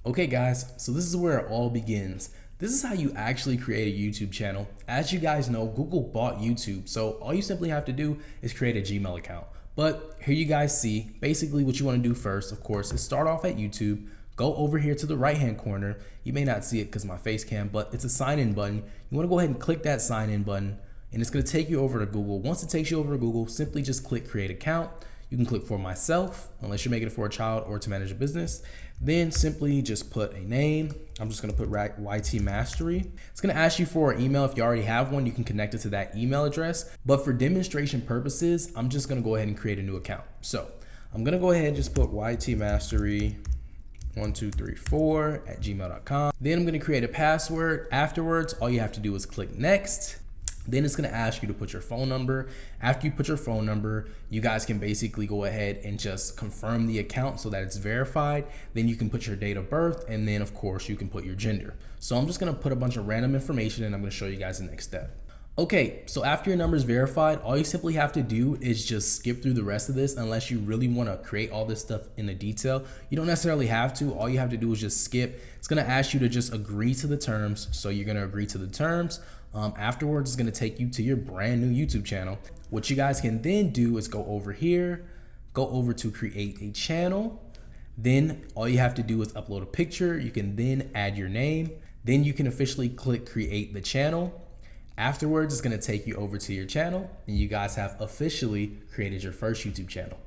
Okay guys, so this is where it all begins. This is how you actually create a YouTube channel. As you guys know, Google bought YouTube, so all you simply have to do is create a Gmail account. But here you guys see, basically what you want to do first, of course, is start off at YouTube, go over here to the right hand corner. You may not see it because my face cam, but it's a sign in button. You want to go ahead and click that sign in button and it's going to take you over to Google. Once it takes you over to Google, simply just click create account. You can click for myself, unless you're making it for a child or to manage a business. Then simply just put a name. I'm just gonna put YT Mastery. It's gonna ask you for an email. If you already have one, you can connect it to that email address. But for demonstration purposes, I'm just gonna go ahead and create a new account. So I'm gonna go ahead and just put YT Mastery 1234@gmail.com. Then I'm gonna create a password. Afterwards, all you have to do is click next. Then it's gonna ask you to put your phone number. After you put your phone number, you guys can basically go ahead and just confirm the account so that it's verified. Then you can put your date of birth, and then of course you can put your gender. So I'm just gonna put a bunch of random information and I'm gonna show you guys the next step. Okay, so after your number is verified, all you simply have to do is just skip through the rest of this unless you really wanna create all this stuff in the detail. You don't necessarily have to. All you have to do is just skip. It's gonna ask you to just agree to the terms. So you're gonna agree to the terms. Afterwards, it's gonna take you to your brand new YouTube channel. What you guys can then do is go over here, go over to create a channel. Then all you have to do is upload a picture. You can then add your name. Then you can officially click create the channel. Afterwards, it's gonna take you over to your channel and you guys have officially created your first YouTube channel.